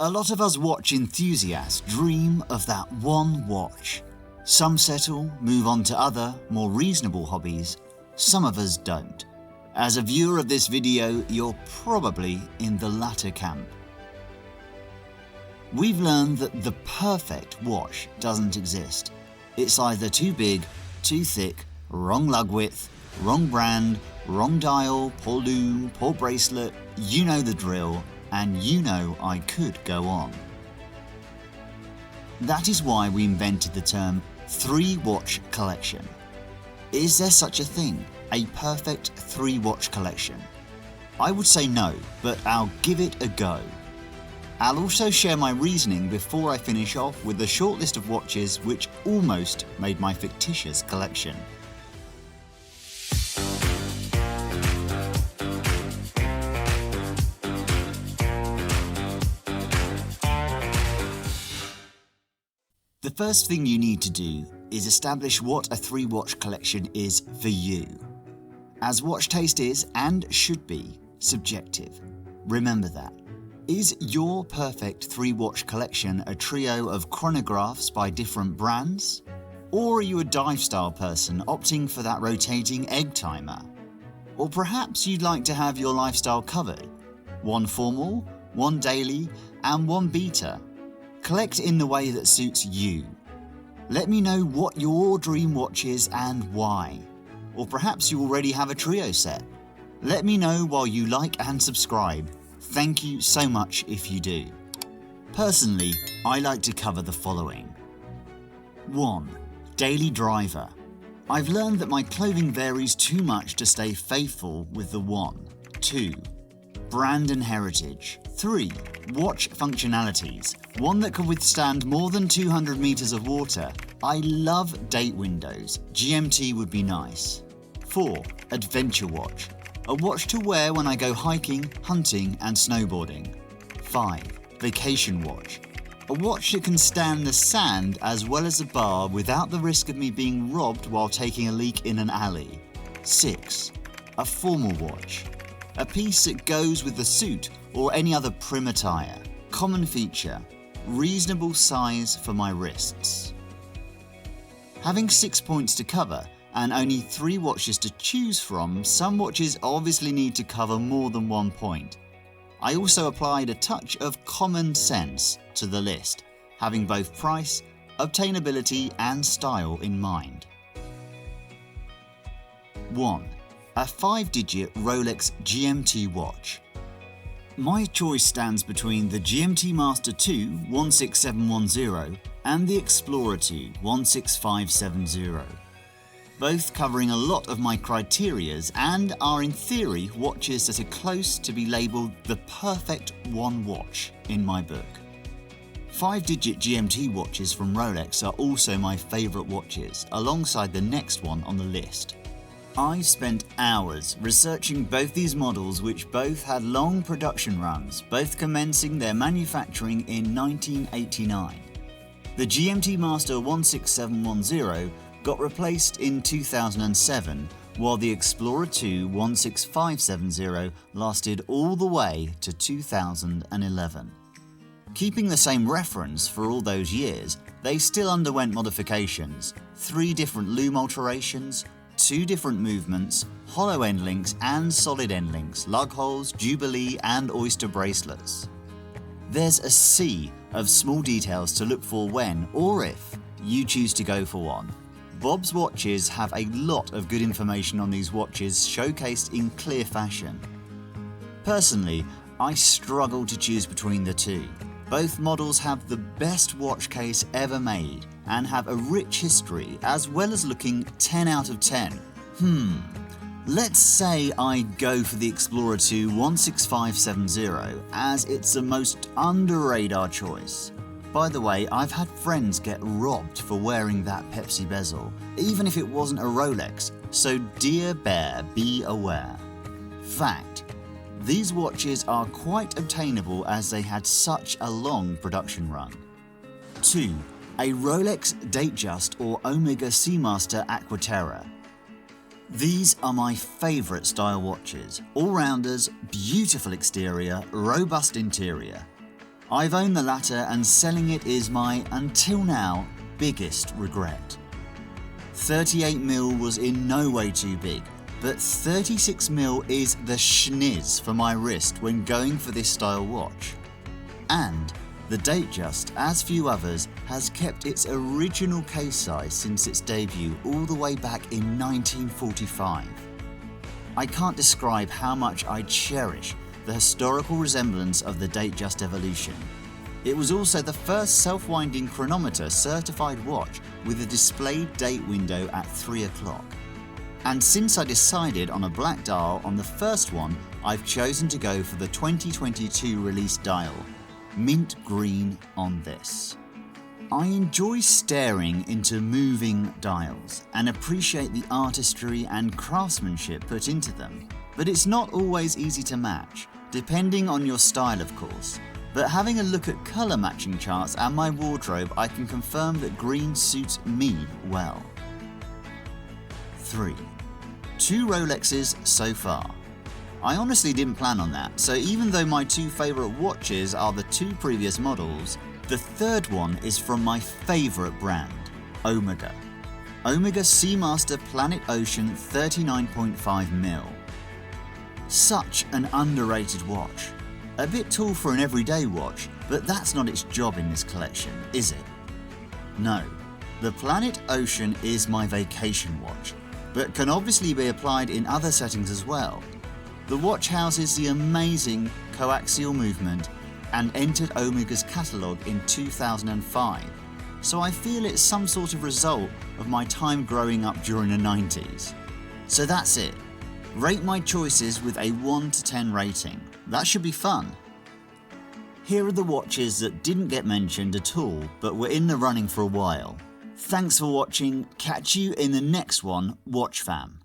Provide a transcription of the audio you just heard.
A lot of us watch enthusiasts dream of that one watch. Some settle, move on to other, more reasonable hobbies. Some of us don't. As a viewer of this video, you're probably in the latter camp. We've learned that the perfect watch doesn't exist. It's either too big, too thick, wrong lug width, wrong brand, wrong dial, poor lume, poor bracelet, you know the drill, and you know I could go on. That is why we invented the term 3-watch collection. Is there such a thing, a perfect 3-watch collection? I would say no, but I'll give it a go. I'll also share my reasoning before I finish off with a short list of watches which almost made my fictitious collection. The first thing you need to do is establish what a 3-watch collection is for you. As watch taste is, and should be, subjective. Remember that. Is your perfect 3-watch collection a trio of chronographs by different brands? Or are you a dive-style person opting for that rotating egg timer? Or perhaps you'd like to have your lifestyle covered. One formal, one daily, and one beta. Collect in the way that suits you. Let me know what your dream watch is and why. Or perhaps you already have a trio set. Let me know while you like and subscribe. Thank you so much if you do. Personally, I like to cover the following. 1. Daily driver. I've learned that my clothing varies too much to stay faithful with the one. 2. Brand and heritage. 3. Watch functionalities. One that can withstand more than 200 meters of water. I love date windows. GMT would be nice. 4. Adventure watch. A watch to wear when I go hiking, hunting and snowboarding. 5. Vacation watch. A watch that can stand the sand as well as the bar without the risk of me being robbed while taking a leak in an alley. 6. A formal watch. A piece that goes with the suit or any other prim attire. Common feature, reasonable size for my wrists. Having 6 points to cover and only 3 watches to choose from, some watches obviously need to cover more than 1 point. I also applied a touch of common sense to the list, having both price, obtainability and style in mind. 1. A 5-digit Rolex GMT watch. My choice stands between the GMT Master 2 16710 and the Explorer 2 16570. Both covering a lot of my criterias and are in theory watches that are close to be labelled the perfect one watch in my book. 5-digit GMT watches from Rolex are also my favourite watches, alongside the next one on the list. I spent hours researching both these models, which both had long production runs, both commencing their manufacturing in 1989. The GMT Master 16710 got replaced in 2007, while the Explorer 2 16570 lasted all the way to 2011. Keeping the same reference for all those years, they still underwent modifications, 3 different lume alterations, 2 different movements, hollow end links and solid end links, lug holes, jubilee and oyster bracelets. There's a sea of small details to look for when, or if, you choose to go for one. Bob's Watches have a lot of good information on these watches showcased in clear fashion. Personally, I struggle to choose between the two. Both models have the best watch case ever made and have a rich history as well as looking 10 out of 10. Let's say I go for the Explorer 2 16570 as it's the most under-radar choice. By the way, I've had friends get robbed for wearing that Pepsi bezel, even if it wasn't a Rolex, so dear bear, be aware. Fact: these watches are quite obtainable as they had such a long production run. 2. A Rolex Datejust or Omega Seamaster Aquaterra. These are my favourite style watches, all-rounders, beautiful exterior, robust interior. I've owned the latter and selling it is my, until now, biggest regret. 38mm was in no way too big, but 36mm is the schniz for my wrist when going for this style watch. And the Datejust, as few others, has kept its original case size since its debut all the way back in 1945. I can't describe how much I cherish the historical resemblance of the Datejust evolution. It was also the first self-winding chronometer certified watch with a displayed date window at 3 o'clock. And since I decided on a black dial on the first one, I've chosen to go for the 2022 release dial, mint green on this. I enjoy staring into moving dials and appreciate the artistry and craftsmanship put into them, but it's not always easy to match, depending on your style of course. But having a look at colour matching charts and my wardrobe, I can confirm that green suits me well. 3. 2 Rolexes so far. I honestly didn't plan on that, so even though my 2 favourite watches are the 2 previous models, the third one is from my favourite brand, Omega. Omega Seamaster Planet Ocean 39.5mm. Such an underrated watch. A bit tall for an everyday watch, but that's not its job in this collection, is it? No, the Planet Ocean is my vacation watch, but can obviously be applied in other settings as well. The watch houses the amazing coaxial movement and entered Omega's catalogue in 2005, so I feel it's some sort of result of my time growing up during the 90s. So that's it. Rate my choices with a 1 to 10 rating. That should be fun. Here are the watches that didn't get mentioned at all but were in the running for a while. Thanks for watching. Catch you in the next one, watch fam.